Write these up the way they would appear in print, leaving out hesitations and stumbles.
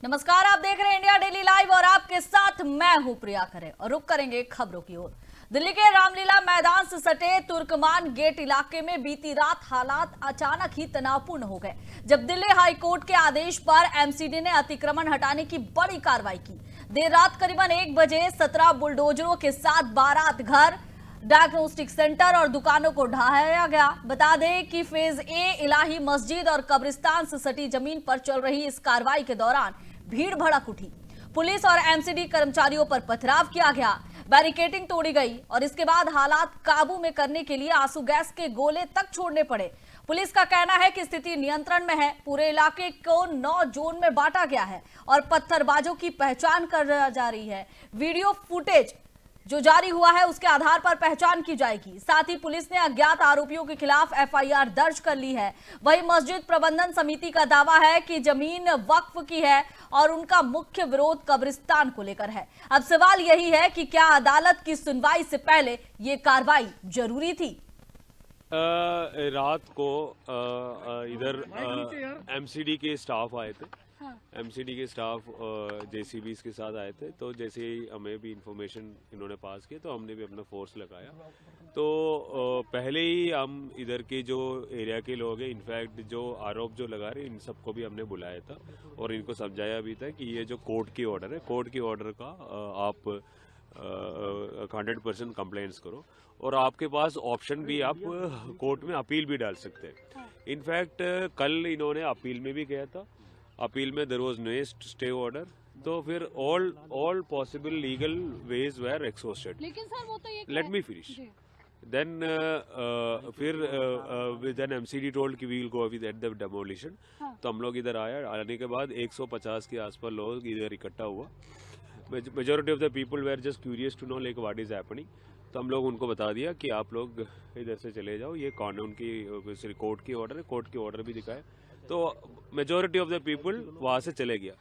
नमस्कार, आप देख रहे हैं इंडिया डेली लाइव और आपके साथ मैं हूं प्रिया खरे और रुक करेंगे खबरों की ओर। दिल्ली के रामलीला मैदान से सटे तुर्कमान गेट इलाके में बीती रात हालात अचानक ही तनावपूर्ण हो गए, जब दिल्ली हाई कोर्ट के आदेश पर एमसीडी ने अतिक्रमण हटाने की बड़ी कार्रवाई की। देर रात करीबन 1 बजे 17 बुलडोजरों के साथ बारात घर, डायग्नोस्टिक सेंटर और दुकानों को ढहाया गया। बता दें कि फेज ए इलाही मस्जिद और कब्रिस्तान से सटी जमीन पर चल रही इस कार्रवाई के दौरान भीड़ भड़क उठी। पुलिस और एमसीडी कर्मचारियों पर पथराव किया गया, बैरिकेडिंग तोड़ी गई और इसके बाद हालात काबू में करने के लिए आंसू गैस के गोले तक छोड़ने पड़े। पुलिस का कहना है कि स्थिति नियंत्रण में है। पूरे इलाके को 9 जोन में बांटा गया है और पत्थरबाजों की पहचान कर जा रही है। वीडियो फुटेज जो जारी हुआ है उसके आधार पर पहचान की जाएगी। साथ ही पुलिस ने अज्ञात आरोपियों के खिलाफ एफआईआर दर्ज कर ली है। वहीं मस्जिद प्रबंधन समिति का दावा है कि जमीन वक्फ की है और उनका मुख्य विरोध कब्रिस्तान को लेकर है। अब सवाल यही है कि क्या अदालत की सुनवाई से पहले ये कार्रवाई जरूरी थी? रात को इधर एमसीडी के स्टाफ आए थे। एमसीडी के स्टाफ जेसीबीज के साथ आए थे, तो जैसे ही हमें भी इंफॉर्मेशन इन्होंने पास की तो हमने भी अपना फोर्स लगाया। तो पहले ही हम इधर के जो एरिया के लोग हैं, इनफैक्ट जो आरोप जो लगा रहे इन सबको भी हमने बुलाया था और इनको समझाया भी था कि ये जो कोर्ट की ऑर्डर है, कोर्ट की ऑर्डर का आप 100% कंप्लेंट्स करो और आपके पास ऑप्शन भी, आप कोर्ट में अपील भी डाल सकते हैं। इनफैक्ट कल इन्होंने अपील में भी गया था, अपील में there was no stay order, तो फिर all possible legal ways were exhausted. लेकिन सर वो तो ये लेट मी फिनिश। देन फिर एमसीडी टोल्ड कि we will go with at the demolition. तो हम लोग इधर आने के बाद 150 के आसपास लोग इधर इकट्ठा हुआ। Majority of the people were just curious to know like what is happening. तो हम लोग उनको बता दिया कि आप लोग इधर से चले जाओ, ये कानून की कोर्ट की ऑर्डर है, कोर्ट की ऑर्डर भी दिखाए। तो मेजोरिटी ऑफ द पीपल वहां से चले गया।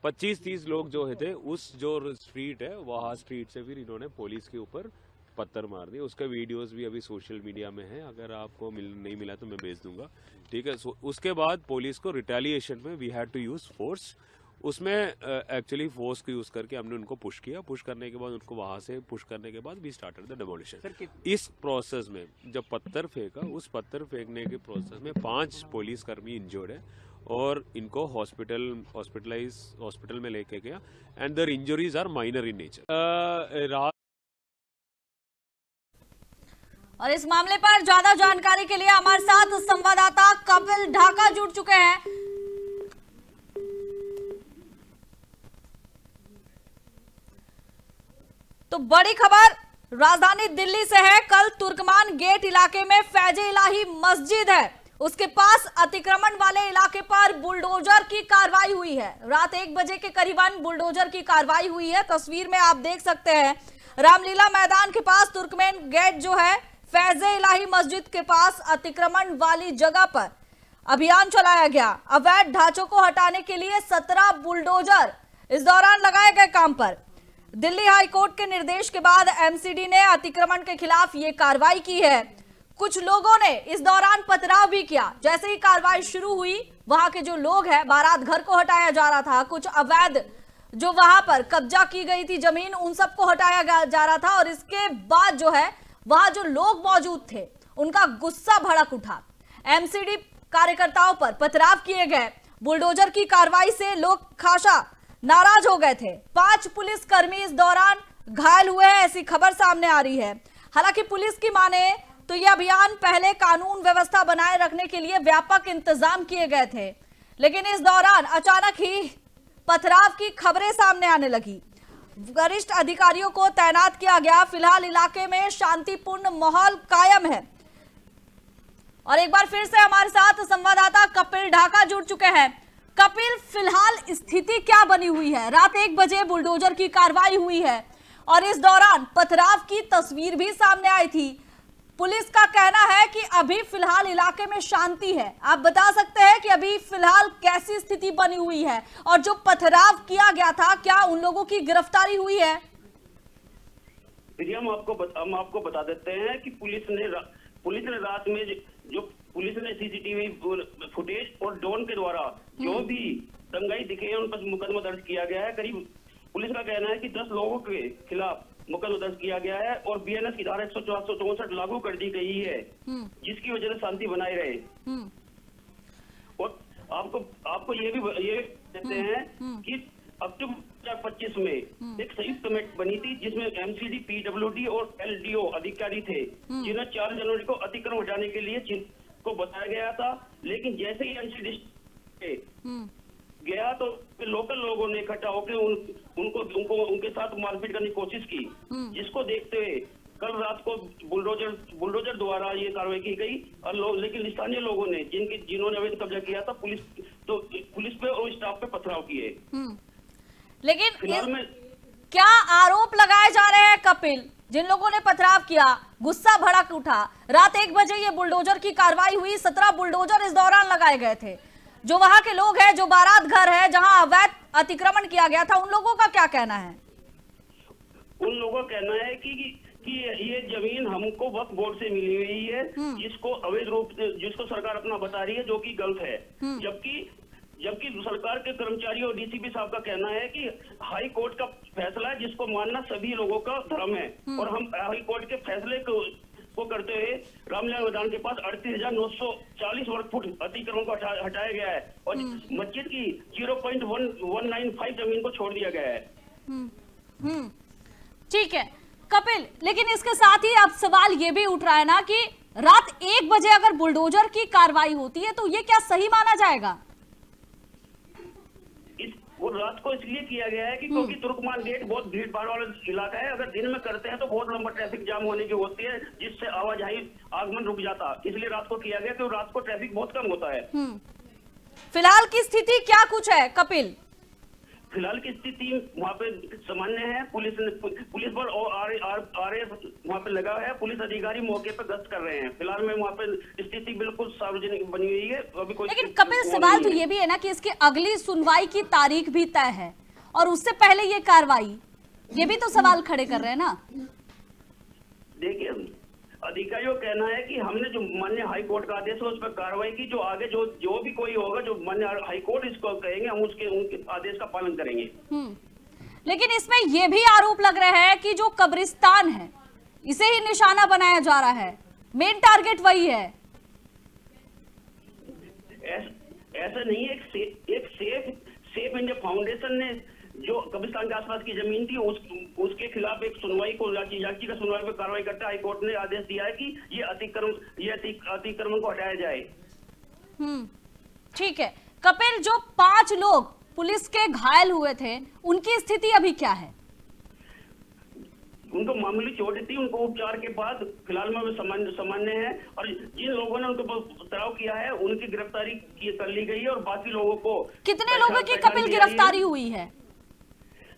25-30 लोग जो थे उस जो स्ट्रीट है वहां स्ट्रीट से फिर इन्होंने पुलिस के ऊपर पत्थर मार दिए। उसका वीडियोस भी अभी सोशल मीडिया में है, अगर आपको नहीं मिला तो मैं भेज दूंगा, ठीक है। उसके बाद पुलिस को रिटेलिएशन में we had to use force. उसमें एक्चुअली फोर्स को यूज करके हमने उनको पुश किया। पुश करने के बाद उनको वहां से पुश करने के बाद वी स्टार्टेड द डेमोलिशन। इस प्रोसेस में जब पत्थर फेंका, उस पत्थर फेंकने के प्रोसेस में 5 पुलिसकर्मी इंजर्ड है और इनको हॉस्पिटल में लेके गया and their injuries are minor in nature. और इस मामले पर ज्यादा जानकारी के लिए हमारे साथ संवाददाता कपिल ढाका जुड़ चुके हैं। तो बड़ी खबर राजधानी दिल्ली से है। कल तुर्कमान गेट इलाके में फैजे इलाही मस्जिद है, उसके पास अतिक्रमण वाले इलाके पर बुलडोजर की कार्रवाई हुई है। रात 1 बजे के करीबन बुलडोजर की कार्रवाई हुई है। तस्वीर में आप देख सकते हैं रामलीला मैदान के पास तुर्कमेन गेट जो है, फैजे इलाही मस्जिद के पास अतिक्रमण वाली जगह पर अभियान चलाया गया। अवैध ढांचों को हटाने के लिए 17 बुलडोजर इस दौरान लगाए गए काम पर। दिल्ली हाई कोर्ट के निर्देश के बाद एमसीडी ने अतिक्रमण के खिलाफ ये कार्रवाई की है। कुछ लोगों ने इस दौरान पथराव भी किया। जैसे ही कार्रवाई शुरू हुई, वहां के जो लोग हैं, बारात घर को हटाया जा रहा था, कुछ अवैध जो वहां पर कब्जा की गई थी जमीन, उन सबको हटाया जा रहा था। और इसके बाद जो है वहां जो लोग मौजूद थे उनका गुस्सा भड़क उठा। एमसीडी कार्यकर्ताओं पर पथराव किए गए। बुलडोजर की कार्रवाई से लोग खासा नाराज हो गए थे। 5 पुलिसकर्मी इस दौरान घायल हुए हैं, ऐसी खबर सामने आ रही है। हालांकि पुलिस की माने तो यह अभियान पहले कानून व्यवस्था बनाए रखने के लिए व्यापक इंतजाम किए गए थे, लेकिन इस दौरान अचानक ही पथराव की खबरें सामने आने लगी। वरिष्ठ अधिकारियों को तैनात किया गया। फिलहाल इलाके में शांतिपूर्ण माहौल कायम है। और एक बार फिर से हमारे साथ संवाददाता कपिल ढाका जुड़ चुके हैं। कपिल, फिलहाल स्थिति क्या बनी हुई है? रात 1 बजे बुलडोजर की कार्रवाई हुई है और इस दौरान पथराव की तस्वीर भी सामने आई थी। पुलिस का कहना है कि अभी फिलहाल इलाके में शांति है। आप बता सकते हैं कि अभी फिलहाल कैसी स्थिति बनी हुई है और जो पथराव किया गया था, क्या उन लोगों की गिरफ्तारी हुई है? हम आपको बता देते हैं कि पुलिस ने रात में जो पुलिस ने सीसीटीवी फुटेज और ड्रोन के द्वारा जो भी दंगाई दिखे उन पर मुकदमा दर्ज किया गया है। करीब पुलिस का कहना है कि 10 लोगों के खिलाफ मुकदमा दर्ज किया गया है और बीएनएस की धारा 164 लागू कर दी गई है, जिसकी वजह से शांति बनाए रहे। और आपको ये कहते हैं कि अक्टूबर 2025 में एक संयुक्त कमेटी बनी थी जिसमें एमसीडी, पीडब्ल्यूडी और एलडीओ अधिकारी थे, जिन्हें 4 जनवरी को अतिक्रमण हटाने के लिए को बताया गया था। लेकिन जैसे ही एमसीडी गया तो लोकल लोगों ने इकट्ठा होकर उनके साथ मारपीट करने की कोशिश की, जिसको देखते हुए कल रात को बुलडोजर द्वारा ये कार्रवाई की गई। और लेकिन स्थानीय लोगों ने जिन्होंने अवैध कब्जा किया था, पुलिस पे और स्टाफ पे पथराव किए। लेकिन क्या आरोप लगाए जा रहे हैं कपिल? जिन लोगों ने पथराव किया, गुस्सा भड़क उठा, रात 1 बजे ये बुलडोजर की कार्रवाई हुई, 17 बुलडोजर इस दौरान लगाए गए थे। जो वहां के लोग हैं, जो बारात घर है जहां अवैध अतिक्रमण किया गया था, उन लोगों का क्या कहना है? उन लोगों का कहना है कि ये जमीन हमको वक्फ बोर्ड से मिली हुई है, जिसको अवैध रूप से जिसको सरकार अपना बता रही है, जो कि गलत है। जबकि सरकार के कर्मचारी और डीसीपी साहब का कहना है कि हाई कोर्ट का फैसला है, जिसको मानना सभी लोगों का धर्म है। और हम हाई कोर्ट के फैसले को करते हुए रामलीला मैदान के पास 38,940 वर्ग फुट अतिक्रमण को हटाया गया है और मस्जिद की 0.195 जमीन को छोड़ दिया गया है। ठीक है कपिल, लेकिन इसके साथ ही अब सवाल ये भी उठ रहा है ना कि रात 1 बजे अगर बुलडोजर की कार्रवाई होती है तो ये क्या सही माना जाएगा? वो रात को इसलिए किया गया है कि क्योंकि तुर्कमान गेट बहुत भीड़ भाड़ वाला इलाका है। अगर दिन में करते हैं तो बहुत लंबा ट्रैफिक जाम होने की होती है, जिससे आवाजाही आगमन रुक जाता। इसलिए रात को किया गया क्योंकि रात को ट्रैफिक बहुत कम होता है। फिलहाल की स्थिति क्या कुछ है कपिल? फिलहाल की स्थिति वहाँ पे सामान्य है। पुलिस बल और आरएएफ वहाँ पे लगा है। पुलिस अधिकारी मौके पे गश्त कर रहे हैं। फिलहाल में वहाँ पे स्थिति बिल्कुल सार्वजनिक बनी हुई है। अभी कोई लेकिन कपिल, सवाल तो ये भी है ना कि इसकी अगली सुनवाई की तारीख भी तय है और उससे पहले ये कार्रवाई, ये भी तो सवाल खड़े कर रहे हैं ना। देखिए, अधिकारियों का कहना है कि हमने जो माननीय हाई कोर्ट का आदेश है उस पर कार्रवाई की। जो आगे जो भी कोई होगा, जो माननीय हाई कोर्ट इसको कहेंगे, हम उनके आदेश का पालन करेंगे। लेकिन इसमें यह भी आरोप लग रहा है कि जो कब्रिस्तान है इसे ही निशाना बनाया जा रहा है, मेन टारगेट वही है। ऐसा नहीं है। एक सेफ इंडिया फाउंडेशन ने जो कब्रिस्तान के आसपास की जमीन थी उसके खिलाफ एक सुनवाई को याचिका सुनवाई पर कार्रवाई करते हाई कोर्ट ने आदेश दिया है कि ये अतिक्रमण को हटाया जाए। ठीक है कपिल, जो 5 लोग पुलिस के घायल हुए थे उनकी स्थिति अभी क्या है? उनको मामूली चोट थी, उनको उपचार के बाद फिलहाल में सामान्य है। और जिन लोगों ने उनको पथराव किया है उनकी गिरफ्तारी कर ली गई है। और बाकी लोगों को कितने लोगों की कपिल गिरफ्तारी हुई है?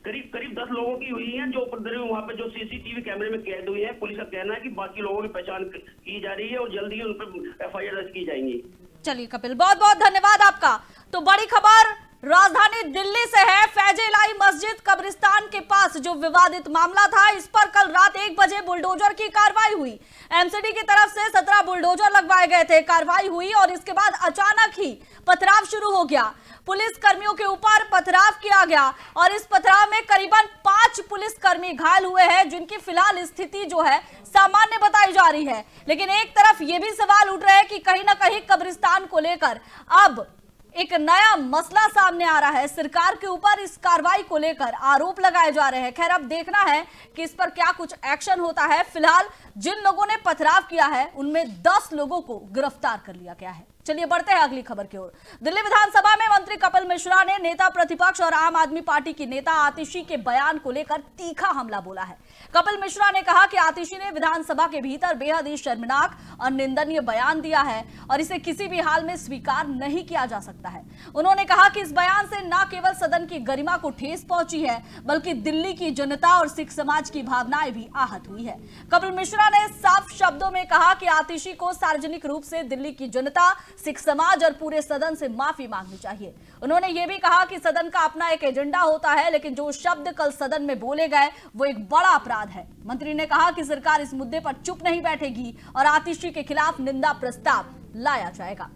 करीब 10 लोगों की हुई है, जो वहाँ पे जो सीसीटीवी कैमरे में कैद हुई है। पुलिस का कहना है कि बाकी लोगों की पहचान की जा रही है और जल्दी ही उन पर एफआईआर दर्ज की जाएंगी। चलिए कपिल, बहुत बहुत धन्यवाद आपका। तो बड़ी खबर राजधानी दिल्ली से है। फैज इलाही मस्जिद कब्रिस्तान के पास जो विवादित मामला था, इस पर कल रात 1 बजे बुलडोजर की कार्रवाई हुई। एमसीडी की तरफ से 17 बुलडोजर लगवाए गए थे। कार्रवाई हुई और इसके बाद अचानक ही पथराव शुरू हो गया। पुलिस कर्मियों के ऊपर पथराव किया गया और इस पथराव में करीबन 5 पुलिसकर्मी घायल हुए हैं, जिनकी फिलहाल स्थिति जो है सामान्य बताई जा रही है। लेकिन एक तरफ ये भी सवाल उठ रहे हैं कि कहीं ना कहीं कब्रिस्तान को लेकर अब एक नया मसला सामने आ रहा है। सरकार के ऊपर इस कार्रवाई को लेकर आरोप लगाए जा रहे हैं। खैर, अब देखना है कि इस पर क्या कुछ एक्शन होता है। फिलहाल जिन लोगों ने पथराव किया है उनमें 10 लोगों को गिरफ्तार कर लिया गया है। चलिए बढ़ते हैं अगली खबर की ओर। दिल्ली विधानसभा में मंत्री कपिल मिश्रा ने नेता प्रतिपक्ष और आम आदमी पार्टी की नेता आतिशी के बयान को लेकर तीखा हमला बोला है। कपिल मिश्रा ने कहा कि आतिशी ने विधानसभा के भीतर बेहद ही शर्मनाक और निंदनीय बयान दिया है और इसे किसी भी हाल में स्वीकार नहीं किया जा सकता है। उन्होंने कहा कि इस बयान से न केवल सदन की गरिमा को ठेस पहुंची है, बल्कि दिल्ली की जनता और सिख समाज की भावनाएं भी आहत हुई है। कपिल मिश्रा ने साफ शब्दों में कहा कि आतिशी को सार्वजनिक रूप से दिल्ली की जनता, सिख समाज और पूरे सदन से माफी मांगनी चाहिए। उन्होंने यह भी कहा कि सदन का अपना एक एजेंडा होता है, लेकिन जो शब्द कल सदन में बोले गए वो एक बड़ा अपराध है। मंत्री ने कहा कि सरकार इस मुद्दे पर चुप नहीं बैठेगी और आतिशी के खिलाफ निंदा प्रस्ताव लाया जाएगा।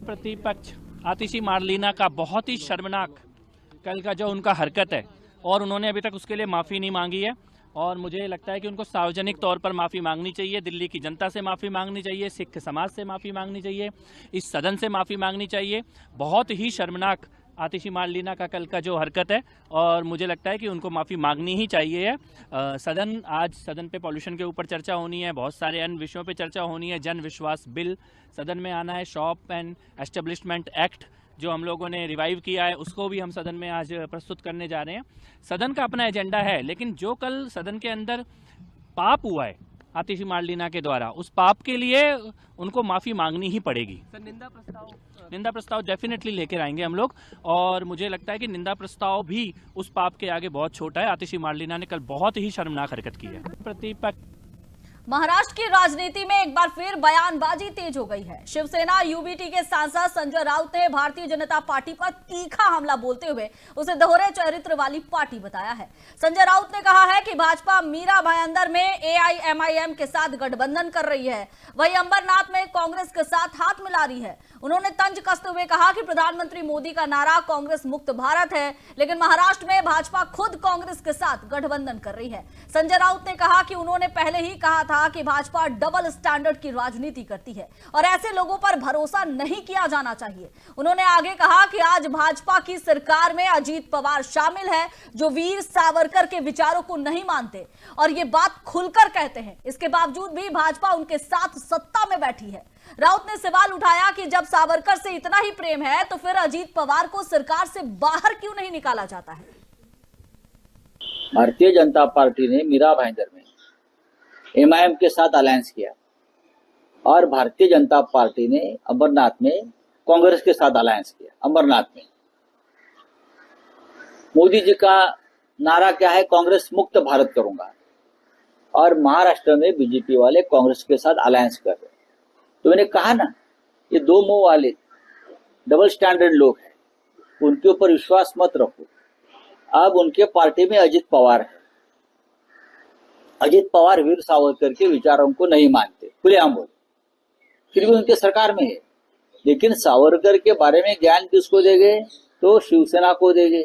प्रतिपक्ष आतिशी मार्लिना का बहुत ही शर्मनाक कल का जो उनका हरकत है, और उन्होंने अभी तक उसके लिए माफ़ी नहीं मांगी है, और मुझे लगता है कि उनको सार्वजनिक तौर पर माफ़ी मांगनी चाहिए, दिल्ली की जनता से माफ़ी मांगनी चाहिए, सिख समाज से माफ़ी मांगनी चाहिए, इस सदन से माफ़ी मांगनी चाहिए। बहुत ही शर्मनाक आतिशी मार्लिना का कल का जो हरकत है, और मुझे लगता है कि उनको माफ़ी मांगनी ही चाहिए है। आज सदन पे पॉल्यूशन के ऊपर चर्चा होनी है, बहुत सारे अन्य विषयों पे चर्चा होनी है, जन विश्वास बिल सदन में आना है, शॉप एंड एस्टेब्लिशमेंट एक्ट जो हम लोगों ने रिवाइव किया है उसको भी हम सदन में आज प्रस्तुत करने जा रहे हैं। सदन का अपना एजेंडा है, लेकिन जो कल सदन के अंदर पाप हुआ है आतिशी मार्लिना के द्वारा, उस पाप के लिए उनको माफ़ी मांगनी ही पड़ेगी। सर, निंदा प्रस्ताव डेफिनेटली लेकर आएंगे हम लोग, और मुझे लगता है कि निंदा प्रस्ताव भी उस पाप के आगे बहुत छोटा है। आतिशी मार्लिना ने कल बहुत ही शर्मनाक हरकत की है। प्रतिपक्ष महाराष्ट्र की राजनीति में एक बार फिर बयानबाजी तेज हो गई है। शिवसेना यूबीटी के सांसद संजय राउत ने भारतीय जनता पार्टी पर तीखा हमला बोलते हुए उसे दोहरे चरित्र वाली पार्टी बताया है। संजय राउत ने कहा है कि भाजपा मीरा भाईंदर में एआईएमआईएम के साथ गठबंधन कर रही है, वही अंबरनाथ में कांग्रेस के साथ हाथ मिला रही है। उन्होंने तंज कसते हुए कहा कि प्रधानमंत्री मोदी का नारा कांग्रेस मुक्त भारत है, लेकिन महाराष्ट्र में भाजपा खुद कांग्रेस के साथ गठबंधन कर रही है। संजय राउत ने कहा कि उन्होंने पहले ही कहा था कि भाजपा डबल स्टैंडर्ड की राजनीति करती है और ऐसे लोगों पर भरोसा नहीं किया जाना चाहिए। उन्होंने आगे कहा कि आज भाजपा की सरकार में अजीत पवार शामिल है, जो वीर सावरकर के विचारों को नहीं मानते और ये बात खुलकर कहते हैं। इसके बावजूद भी भाजपा उनके साथ सत्ता में बैठी है। राउत ने सवाल उठाया कि जब सावरकर से इतना ही प्रेम है तो फिर अजीत पवार को सरकार से बाहर क्यों नहीं निकाला जाता है। भारतीय जनता पार्टी ने मीरा भाईंदर में एमआईएम के साथ अलायंस किया और भारतीय जनता पार्टी ने अमरनाथ में कांग्रेस के साथ अलायंस किया। अमरनाथ में मोदी जी का नारा क्या है? कांग्रेस मुक्त भारत करूंगा, और महाराष्ट्र में बीजेपी वाले कांग्रेस के साथ अलायंस कर रहे। तो मैंने कहा ना, ये दो मुंह वाले डबल स्टैंडर्ड लोग हैं, उनके ऊपर विश्वास मत रखो। अब उनके पार्टी में अजीत पवार है। अजीत पवार वीर सावरकर के विचारों को नहीं मानते, खुलेआम बोले, फिर भी उनके सरकार में है। लेकिन सावरकर के बारे में ज्ञान किसको देंगे? तो शिवसेना को देंगे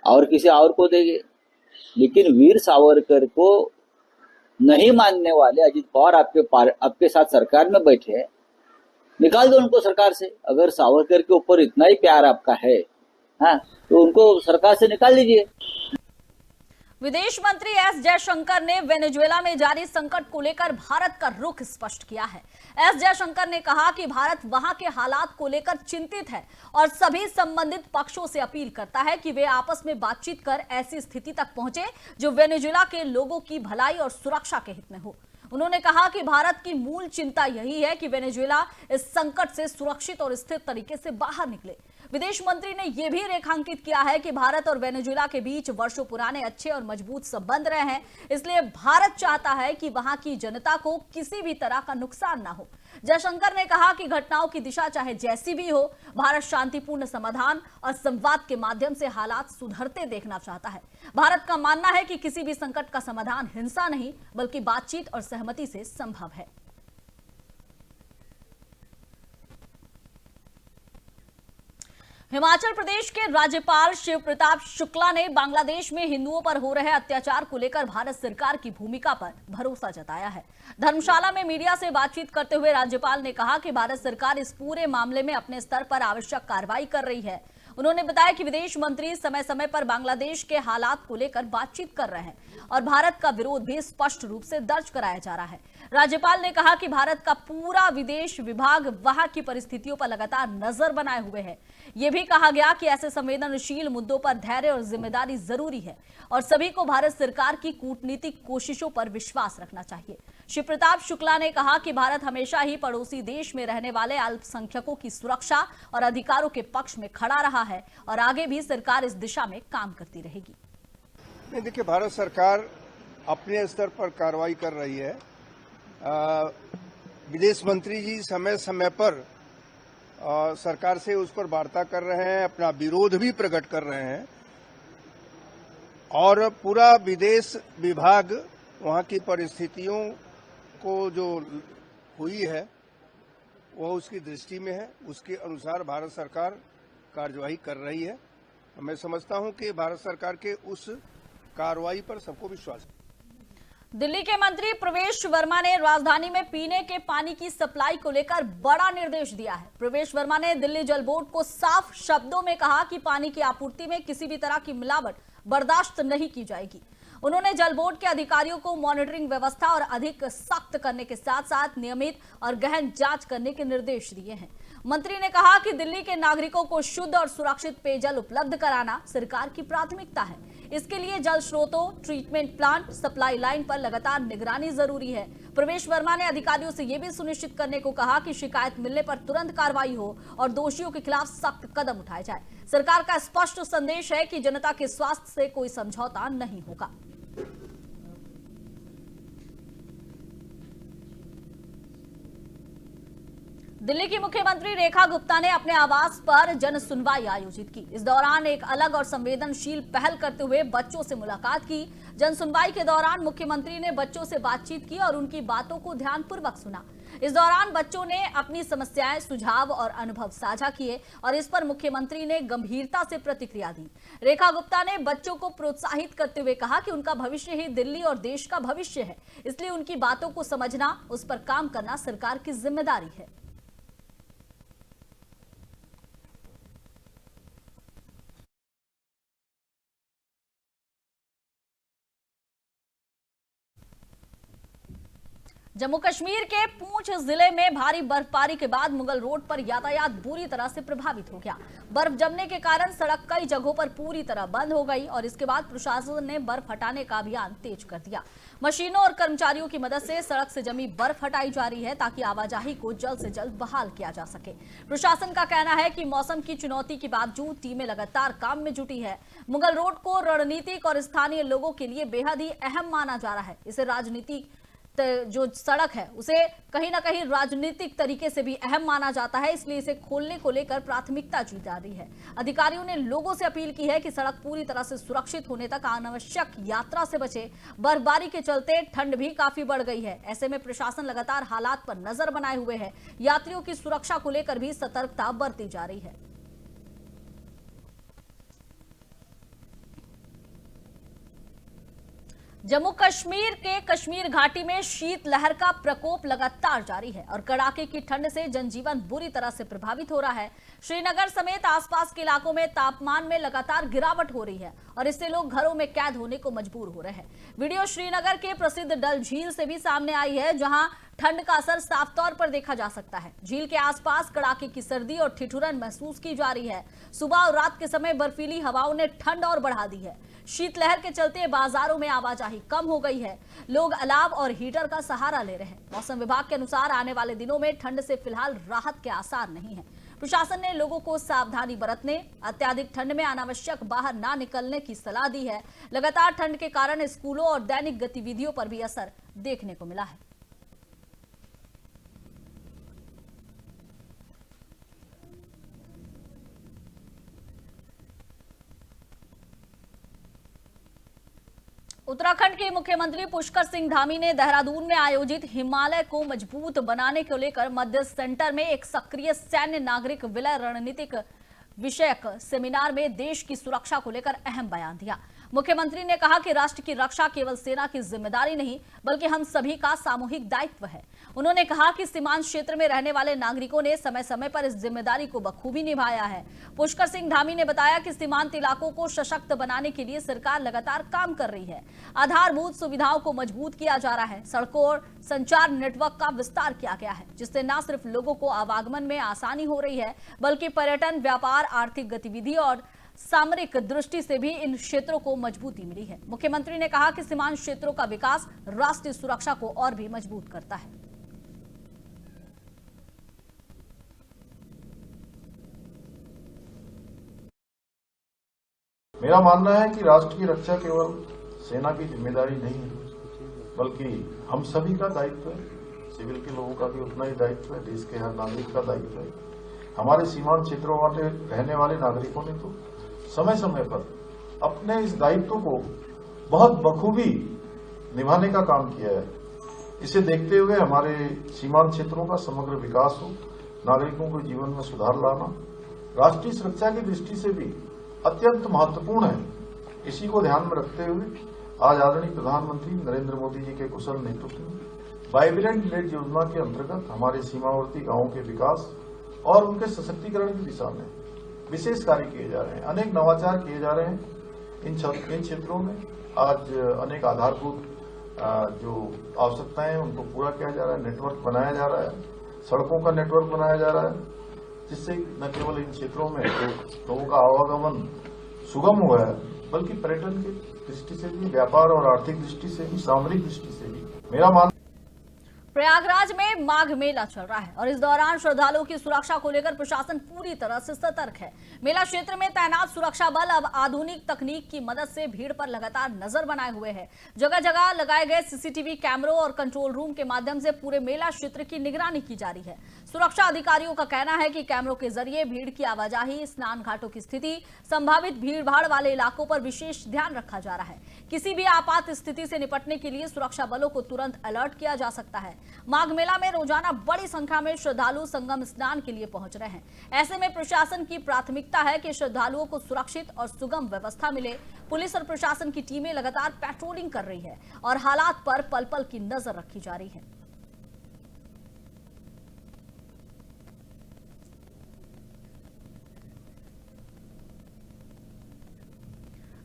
और किसी और को देंगे। लेकिन वीर सावरकर को नहीं मानने वाले अजीत पवार आपके साथ सरकार में बैठे हैं, निकाल दो उनको सरकार से। अगर सावरकर के ऊपर इतना ही प्यार आपका है, हाँ, तो उनको सरकार से निकाल दीजिए। विदेश मंत्री एस जयशंकर ने वेनेजुएला में जारी संकट को लेकर भारत का रुख स्पष्ट किया है। एस जयशंकर ने कहा कि भारत वहां के हालात को लेकर चिंतित है और सभी संबंधित पक्षों से अपील करता है कि वे आपस में बातचीत कर ऐसी स्थिति तक पहुंचे जो वेनेजुएला के लोगों की भलाई और सुरक्षा के हित में हो। उन्होंने कहा कि भारत की मूल चिंता यही है कि वेनेजुएला इस संकट से सुरक्षित और स्थिर तरीके से बाहर निकले। विदेश मंत्री ने यह भी रेखांकित किया है कि भारत और वेनेजुएला के बीच वर्षों पुराने अच्छे और मजबूत संबंध रहे हैं, इसलिए भारत चाहता है कि वहां की जनता को किसी भी तरह का नुकसान ना हो। जयशंकर ने कहा कि घटनाओं की दिशा चाहे जैसी भी हो, भारत शांतिपूर्ण समाधान और संवाद के माध्यम से हालात सुधरते देखना चाहता है। भारत का मानना है कि किसी भी संकट का समाधान हिंसा नहीं बल्कि बातचीत और सहमति से संभव है। हिमाचल प्रदेश के राज्यपाल शिव प्रताप शुक्ला ने बांग्लादेश में हिंदुओं पर हो रहे अत्याचार को लेकर भारत सरकार की भूमिका पर भरोसा जताया है। धर्मशाला में मीडिया से बातचीत करते हुए राज्यपाल ने कहा कि भारत सरकार इस पूरे मामले में अपने स्तर पर आवश्यक कार्रवाई कर रही है। उन्होंने बताया कि विदेश मंत्री समय समय पर बांग्लादेश के हालात को लेकर बातचीत कर रहे हैं और भारत का विरोध भी स्पष्ट रूप से दर्ज कराया जा रहा है। राज्यपाल ने कहा कि भारत का पूरा विदेश विभाग वहां की परिस्थितियों पर लगातार नजर बनाए हुए है। यह भी कहा गया कि ऐसे संवेदनशील मुद्दों पर धैर्य और जिम्मेदारी जरूरी है और सभी को भारत सरकार की कूटनीतिक कोशिशों पर विश्वास रखना चाहिए। शिव प्रताप शुक्ला ने कहा कि भारत हमेशा ही पड़ोसी देश में रहने वाले अल्पसंख्यकों की सुरक्षा और अधिकारों के पक्ष में खड़ा रहा है और आगे भी सरकार इस दिशा में काम करती रहेगी। नहीं, देखिए, भारत सरकार अपने स्तर पर कार्रवाई कर रही है। विदेश मंत्री जी समय समय पर सरकार से उस पर वार्ता कर रहे हैं, अपना विरोध भी प्रकट कर रहे हैं और पूरा विदेश विभाग वहां की परिस्थितियों को जो हुई है वह उसकी दृष्टि में है, उसके अनुसार भारत सरकार कार्यवाही कर रही है। मैं समझता हूं कि भारत सरकार के उस कार्रवाई पर सबको विश्वास है। दिल्ली के मंत्री प्रवेश वर्मा ने राजधानी में पीने के पानी की सप्लाई को लेकर बड़ा निर्देश दिया है। प्रवेश वर्मा ने दिल्ली जल बोर्ड को साफ शब्दों में कहा कि पानी की आपूर्ति में किसी भी तरह की मिलावट बर्दाश्त नहीं की जाएगी। उन्होंने जल बोर्ड के अधिकारियों को मॉनिटरिंग व्यवस्था और अधिक सख्त करने के साथ साथ नियमित और गहन जांच करने के निर्देश दिए हैं। मंत्री ने कहा कि दिल्ली के नागरिकों को शुद्ध और सुरक्षित पेयजल उपलब्ध कराना सरकार की प्राथमिकता है। इसके लिए जल स्रोतों, ट्रीटमेंट प्लांट, सप्लाई लाइन पर लगातार निगरानी जरूरी है। प्रवेश वर्मा ने अधिकारियों से यह भी सुनिश्चित करने को कहा कि शिकायत मिलने पर तुरंत कार्रवाई हो और दोषियों के खिलाफ सख्त कदम उठाए जाए। सरकार का स्पष्ट संदेश है कि जनता के स्वास्थ्य से कोई समझौता नहीं होगा। दिल्ली की मुख्यमंत्री रेखा गुप्ता ने अपने आवास पर जन सुनवाई आयोजित की। इस दौरान एक अलग और संवेदनशील पहल करते हुए बच्चों से मुलाकात की। जन सुनवाई के दौरान मुख्यमंत्री ने बच्चों से बातचीत की और उनकी बातों को ध्यानपूर्वक सुना। इस दौरान बच्चों ने अपनी समस्याएं, सुझाव और अनुभव साझा किए और इस पर मुख्यमंत्री ने गंभीरता से प्रतिक्रिया दी। रेखा गुप्ता ने बच्चों को प्रोत्साहित करते हुए कहा कि उनका भविष्य ही दिल्ली और देश का भविष्य है, इसलिए उनकी बातों को समझना, उस पर काम करना सरकार की जिम्मेदारी है। जम्मू कश्मीर के पूंछ जिले में भारी बर्फबारी के बाद मुगल रोड पर यातायात बुरी तरह से प्रभावित हो गया। बर्फ जमने के कारण सड़क कई जगहों पर पूरी तरह बंद हो गई और इसके बाद प्रशासन ने बर्फ हटाने का अभियान तेज कर दिया। मशीनों और कर्मचारियों की मदद से सड़क से जमी बर्फ हटाई जा रही है ताकि आवाजाही को जल्द से जल्द बहाल किया जा सके। प्रशासन का कहना है कि मौसम की चुनौती के बावजूद टीमें लगातार काम में जुटी है। मुगल रोड को रणनीतिक और स्थानीय लोगों के लिए बेहद ही अहम माना जा रहा है। इसे राजनीतिक जो सड़क है उसे कहीं ना कहीं राजनीतिक तरीके से भी अहम माना जाता है, इसलिए इसे खोलने को लेकर प्राथमिकता दी जा रही है। अधिकारियों ने लोगों से अपील की है कि सड़क पूरी तरह से सुरक्षित होने तक अनावश्यक यात्रा से बचे। बर्फबारी के चलते ठंड भी काफी बढ़ गई है। ऐसे में प्रशासन लगातार हालात पर नजर बनाए हुए है। यात्रियों की सुरक्षा को लेकर भी सतर्कता बरती जा रही है। जम्मू कश्मीर के कश्मीर घाटी में शीतलहर का प्रकोप लगातार जारी है और कड़ाके की ठंड से जनजीवन बुरी तरह से प्रभावित हो रहा है। श्रीनगर समेत आसपास के इलाकों में तापमान में लगातार गिरावट हो रही है और इससे लोग घरों में कैद होने को मजबूर हो रहे हैं। वीडियो श्रीनगर के प्रसिद्ध डल झील से भी सामने आई है, जहां ठंड का असर साफ तौर पर देखा जा सकता है। झील के आसपास कड़ाके की सर्दी और ठिठुरन महसूस की जा रही है। सुबह और रात के समय बर्फीली हवाओं ने ठंड और बढ़ा दी है। शीतलहर के चलते बाजारों में आवाजाही कम हो गई है। लोग अलाव और हीटर का सहारा ले रहे हैं। मौसम विभाग के अनुसार आने वाले दिनों में ठंड से फिलहाल राहत के आसार नहीं है। प्रशासन ने लोगों को सावधानी बरतने, अत्यधिक ठंड में अनावश्यक बाहर ना निकलने की सलाह दी है। लगातार ठंड के कारण स्कूलों और दैनिक गतिविधियों पर भी असर देखने को मिला है। उत्तराखंड के मुख्यमंत्री पुष्कर सिंह धामी ने देहरादून में आयोजित हिमालय को मजबूत बनाने को लेकर मध्य सेंटर में एक सक्रिय सैन्य नागरिक विलय रणनीतिक विषयक सेमिनार में देश की सुरक्षा को लेकर अहम बयान दिया। मुख्यमंत्री ने कहा कि राष्ट्र की रक्षा केवल सेना की जिम्मेदारी नहीं बल्कि हम सभी का सामूहिक दायित्व है। उन्होंने कहा कि सीमांत क्षेत्र में रहने वाले नागरिकों ने समय समय पर इस जिम्मेदारी को बखूबी निभाया है। पुष्कर सिंह धामी ने बताया कि सीमांत इलाकों को सशक्त बनाने के लिए सरकार लगातार काम कर रही है। आधारभूत सुविधाओं को मजबूत किया जा रहा है। सड़कों और संचार नेटवर्क का विस्तार किया गया है, जिससे न सिर्फ लोगों को आवागमन में आसानी हो रही है बल्कि पर्यटन, व्यापार, आर्थिक गतिविधि और सामरिक दृष्टि से भी इन क्षेत्रों को मजबूती मिली है। मुख्यमंत्री ने कहा कि सीमांत क्षेत्रों का विकास राष्ट्रीय सुरक्षा को और भी मजबूत करता है। मेरा मानना है कि राष्ट्र की रक्षा केवल सेना की जिम्मेदारी नहीं है बल्कि हम सभी का दायित्व है। सिविल के लोगों का भी उतना ही दायित्व है, देश के हर नागरिक का दायित्व है। हमारे सीमांत क्षेत्रों वाले रहने वाले नागरिकों ने तो समय समय पर अपने इस दायित्व को बहुत बखूबी निभाने का काम किया है। इसे देखते हुए हमारे सीमांत क्षेत्रों का समग्र विकास हो, नागरिकों के जीवन में सुधार लाना राष्ट्रीय सुरक्षा की दृष्टि से भी अत्यंत महत्वपूर्ण है। इसी को ध्यान में रखते हुए आज आदरणीय प्रधानमंत्री नरेंद्र मोदी जी के कुशल नेतृत्व में वाइब्रेंट विलेज योजना के अंतर्गत हमारे सीमावर्ती गांवों के विकास और उनके सशक्तिकरण की दिशा में विशेष कार्य किए जा रहे हैं। अनेक नवाचार किए जा रहे हैं इन क्षेत्रों में। आज अनेक आधारभूत जो आवश्यकताएं हैं उनको पूरा किया जा रहा है, नेटवर्क बनाया जा रहा है, सड़कों का नेटवर्क बनाया जा रहा है, जिससे न केवल इन क्षेत्रों में लोगों का आवागमन सुगम हुआ है बल्कि पर्यटन की दृष्टि से भी, व्यापार और आर्थिक दृष्टि से भी, सामरिक दृष्टि से भी। मेरा मानना प्रयागराज में माघ मेला चल रहा है और इस दौरान श्रद्धालुओं की सुरक्षा को लेकर प्रशासन पूरी तरह से सतर्क है। मेला क्षेत्र में तैनात सुरक्षा बल अब आधुनिक तकनीक की मदद से भीड़ पर लगातार नजर बनाए हुए है। जगह जगह लगाए गए सीसीटीवी कैमरों और कंट्रोल रूम के माध्यम से पूरे मेला क्षेत्र की निगरानी की जा रही है। सुरक्षा अधिकारियों का कहना है कि कैमरों के जरिए भीड़ की आवाजाही, स्नान घाटों की स्थिति, संभावित भीड़ भाड़ वाले इलाकों पर विशेष ध्यान रखा जा रहा है। किसी भी आपात स्थिति से निपटने के लिए सुरक्षा बलों को तुरंत अलर्ट किया जा सकता है। माघ मेला में रोजाना बड़ी संख्या में श्रद्धालु संगम स्नान के लिए पहुंच रहे हैं। ऐसे में प्रशासन की प्राथमिकता है कि श्रद्धालुओं को सुरक्षित और सुगम व्यवस्था मिले। पुलिस और प्रशासन की टीमें लगातार पेट्रोलिंग कर रही है और हालात पर पल पल की नजर रखी जा रही है।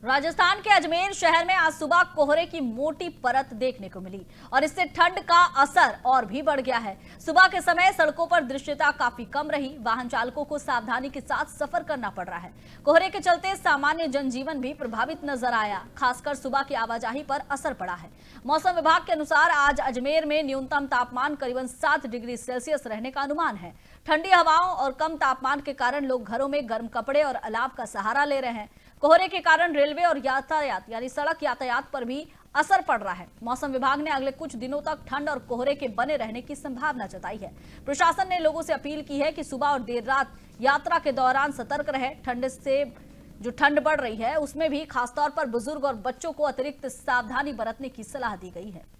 राजस्थान के अजमेर शहर में आज सुबह कोहरे की मोटी परत देखने को मिली और इससे ठंड का असर और भी बढ़ गया है। सुबह के समय सड़कों पर दृश्यता काफी कम रही। वाहन चालकों को सावधानी के साथ सफर करना पड़ रहा है। कोहरे के चलते सामान्य जनजीवन भी प्रभावित नजर आया। खासकर सुबह की आवाजाही पर असर पड़ा है। मौसम विभाग के अनुसार आज अजमेर में न्यूनतम तापमान करीबन 7 डिग्री सेल्सियस रहने का अनुमान है। ठंडी हवाओं और कम तापमान के कारण लोग घरों में गर्म कपड़े और अलाव का सहारा ले रहे हैं। कोहरे के कारण रेलवे और यातायात यानी सड़क यातायात पर भी असर पड़ रहा है। मौसम विभाग ने अगले कुछ दिनों तक ठंड और कोहरे के बने रहने की संभावना जताई है। प्रशासन ने लोगों से अपील की है कि सुबह और देर रात यात्रा के दौरान सतर्क रहे। ठंड से जो ठंड बढ़ रही है उसमें भी खासतौर पर बुजुर्ग और बच्चों को अतिरिक्त सावधानी बरतने की सलाह दी गई है।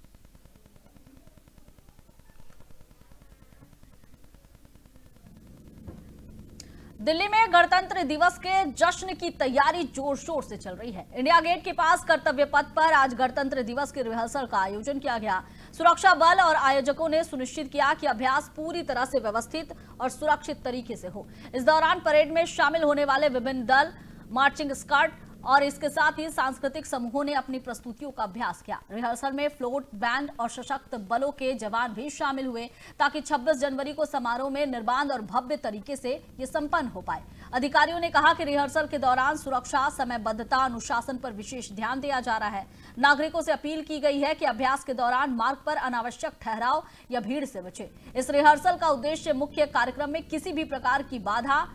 दिल्ली में गणतंत्र दिवस के जश्न की तैयारी जोर शोर से चल रही है। इंडिया गेट के पास कर्तव्य पथ पर आज गणतंत्र दिवस की रिहर्सल का आयोजन किया गया। सुरक्षा बल और आयोजकों ने सुनिश्चित किया कि अभ्यास पूरी तरह से व्यवस्थित और सुरक्षित तरीके से हो। इस दौरान परेड में शामिल होने वाले विभिन्न दल, मार्चिंग स्क्वाड और इसके साथ ही सांस्कृतिक समूहों ने अपनी प्रस्तुतियों का अभ्यास किया। रिहर्सल में फ्लोट, बैंड और सशक्त बलों के जवान भी शामिल हुए ताकि 26 जनवरी को समारोह में निर्बाध और भव्य तरीके से ये संपन्न हो पाए। अधिकारियों ने कहा कि रिहर्सल के दौरान सुरक्षा, समयबद्धता, अनुशासन पर विशेष ध्यान दिया जा रहा है। नागरिकों से अपील की गई है कि अभ्यास के दौरान मार्ग पर अनावश्यक ठहराव या भीड़ से बचे। इस रिहर्सल का उद्देश्य मुख्य कार्यक्रम में किसी भी प्रकार की बाधा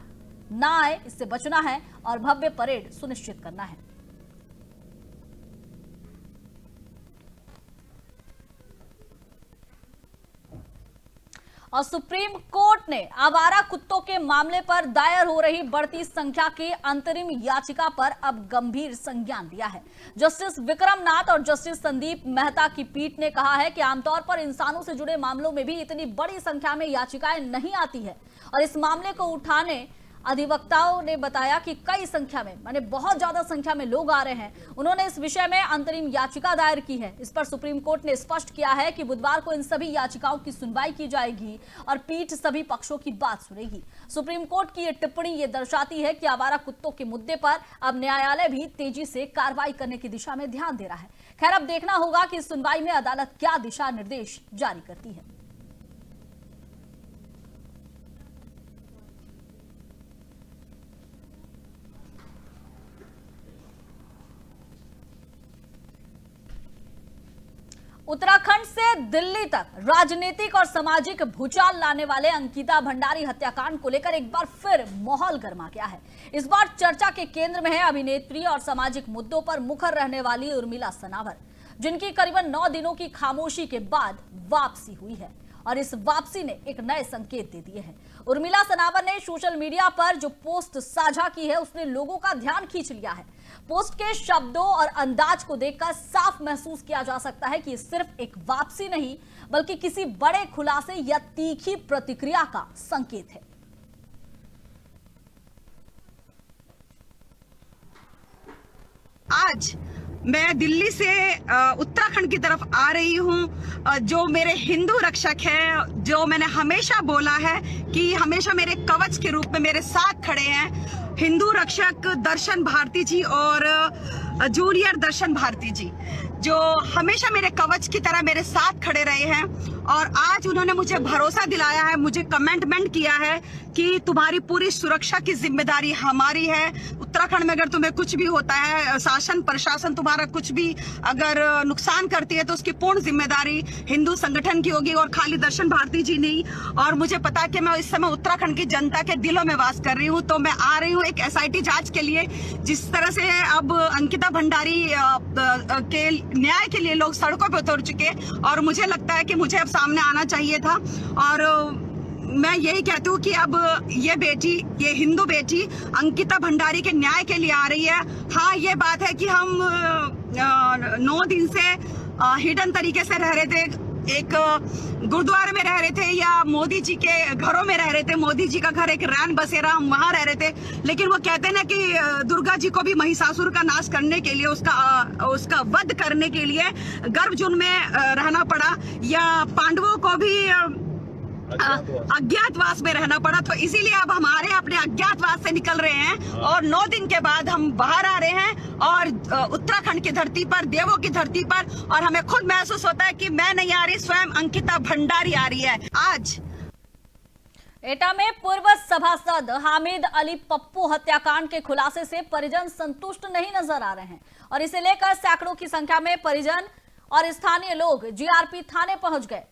ना आए, इससे बचना है और भव्य परेड सुनिश्चित करना है। और सुप्रीम कोर्ट ने आवारा कुत्तों के मामले पर दायर हो रही बढ़ती संख्या की अंतरिम याचिका पर अब गंभीर संज्ञान लिया है। जस्टिस विक्रम नाथ और जस्टिस संदीप मेहता की पीठ ने कहा है कि आमतौर पर इंसानों से जुड़े मामलों में भी इतनी बड़ी संख्या में याचिकाएं नहीं आती है और इस मामले को उठाने अधिवक्ताओं ने बताया कि कई संख्या में, माने बहुत ज्यादा संख्या में लोग आ रहे हैं। उन्होंने इस विषय में अंतरिम याचिका दायर की है। इस पर सुप्रीम कोर्ट ने स्पष्ट किया है कि बुधवार को इन सभी याचिकाओं की सुनवाई की जाएगी और पीठ सभी पक्षों की बात सुनेगी। सुप्रीम कोर्ट की यह टिप्पणी ये दर्शाती है कि आवारा कुत्तों के मुद्दे पर अब न्यायालय भी तेजी से कार्रवाई करने की दिशा में ध्यान दे रहा है। खैर, अब देखना होगा कि इस सुनवाई में अदालत क्या दिशा निर्देश जारी करती है। उत्तराखंड से दिल्ली तक राजनीतिक और सामाजिक भूचाल लाने वाले अंकिता भंडारी हत्याकांड को लेकर एक बार फिर माहौल गर्मा गया है। इस बार चर्चा के केंद्र में है अभिनेत्री और सामाजिक मुद्दों पर मुखर रहने वाली उर्मिला सनावर, जिनकी करीबन 9 दिनों की खामोशी के बाद वापसी हुई है और इस वापसी ने एक नए संकेत दे दिए हैं। उर्मिला सनावर ने सोशल मीडिया पर जो पोस्ट साझा की है उसने लोगों का ध्यान खींच लिया है। पोस्ट के शब्दों और अंदाज को देखकर साफ महसूस किया जा सकता है कि सिर्फ एक वापसी नहीं बल्कि किसी बड़े खुलासे या तीखी प्रतिक्रिया का संकेत है। आज मैं दिल्ली से उत्तराखंड की तरफ आ रही हूँ। जो मेरे हिंदू रक्षक हैं, जो मैंने हमेशा बोला है कि हमेशा मेरे कवच के रूप में मेरे साथ खड़े हैं, हिंदू रक्षक दर्शन भारती जी और जूनियर दर्शन भारती जी, जो हमेशा मेरे कवच की तरह मेरे साथ खड़े रहे हैं। और आज उन्होंने मुझे भरोसा दिलाया है, मुझे कमिटमेंट किया है कि तुम्हारी पूरी सुरक्षा की जिम्मेदारी हमारी है। उत्तराखंड में अगर तुम्हें कुछ भी होता है, शासन प्रशासन तुम्हारा कुछ भी अगर नुकसान करती है तो उसकी पूर्ण जिम्मेदारी हिंदू संगठन की होगी और खाली दर्शन भारती जी नहीं। और मुझे पता है कि मैं इस समय उत्तराखंड की जनता के दिलों में वास कर रही हूँ, तो मैं आ रही हूँ एक SIT जांच के लिए। जिस तरह से अब अंकिता भंडारी के न्याय के लिए लोग सड़कों पर उतर चुके, और मुझे लगता है कि मुझे अब सामने आना चाहिए था। और मैं यही कहती हूँ कि अब ये बेटी, ये हिंदू बेटी अंकिता भंडारी के न्याय के लिए आ रही है। हाँ, ये बात है कि हम 9 दिन से हिडन तरीके से रह रहे थे, एक गुरुद्वारे में रह रहे थे या मोदी जी के घरों में रह रहे थे। मोदी जी का घर एक रैन बसेरा, हम वहां रह रहे थे। लेकिन वो कहते हैं ना कि दुर्गा जी को भी महिषासुर का नाश करने के लिए, उसका वध करने के लिए गर्भजून में रहना पड़ा, या पांडवों को भी अज्ञातवास में रहना पड़ा। तो इसीलिए अब हमारे अपने अज्ञातवास से निकल रहे हैं और 9 दिन के बाद हम बाहर आ रहे हैं और उत्तराखंड की धरती पर, देवों की धरती पर, और हमें खुद महसूस होता है कि मैं नहीं आ रही, स्वयं अंकिता भंडारी आ रही है। आज एटा में पूर्व सभासद हामिद अली पप्पू हत्याकांड के खुलासे से परिजन संतुष्ट नहीं नजर आ रहे हैं और इसे लेकर सैकड़ों की संख्या में परिजन और स्थानीय लोग GRP थाने पहुंच गए।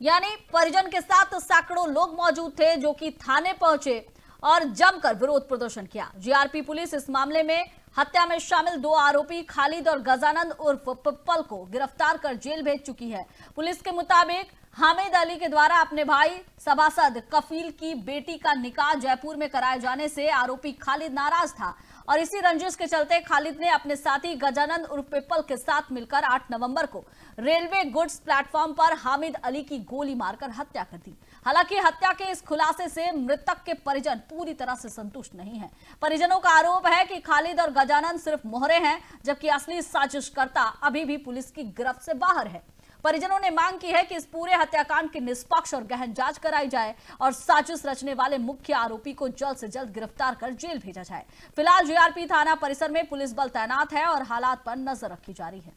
यानी परिजन के साथ सैकड़ों लोग मौजूद थे जो कि थाने पहुंचे और जमकर विरोध प्रदर्शन किया। GRP पुलिस इस मामले में हत्या में शामिल 2 आरोपी खालिद और गजानंद उर्फ पिप्पल को गिरफ्तार कर जेल भेज चुकी है। पुलिस के मुताबिक हामिद अली के द्वारा अपने भाई सभासद कफील की बेटी का निकाह जयपुर में कराए जाने से आरोपी खालिद नाराज था और इसी रंजिश के चलते खालिद ने अपने साथी गजानंद उर्फ पिप्पल के साथ मिलकर 8 नवंबर को रेलवे गुड्स प्लेटफॉर्म पर हामिद अली की गोली मारकर हत्या कर दी। हालांकि हत्या के इस खुलासे से मृतक के परिजन पूरी तरह से संतुष्ट नहीं हैं। परिजनों का आरोप है कि खालिद और गजानंद सिर्फ मोहरे हैं, जबकि असली साजिशकर्ता अभी भी पुलिस की गिरफ्त से बाहर है। परिजनों ने मांग की है कि इस पूरे हत्याकांड की निष्पक्ष और गहन जांच कराई जाए और साजिश रचने वाले मुख्य आरोपी को जल्द से जल्द गिरफ्तार कर जेल भेजा जाए। फिलहाल GRP थाना परिसर में पुलिस बल तैनात है और हालात पर नजर रखी जा रही है।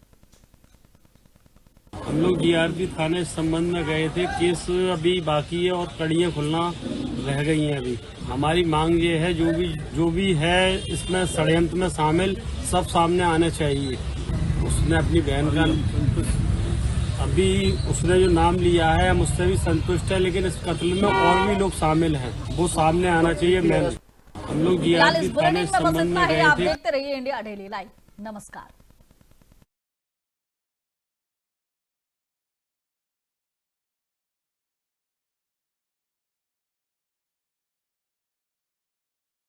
हम लोग GRP थाने इस संबंध में गए थे। केस अभी बाकी है और कड़ियां खुलना रह गई हैं। अभी हमारी मांग ये है, जो भी है इसमें षड्यंत्र में शामिल, सब सामने आने चाहिए। उसने अपनी बहन का, अभी उसने जो नाम लिया है हम उससे भी संतुष्ट है, लेकिन इस कत्ल में और भी लोग शामिल हैं, वो सामने आना चाहिए। हम लोग GRP थाने इस संबंध में गए थे। आप देखते रहिए इंडिया डेली लाइव। नमस्कार।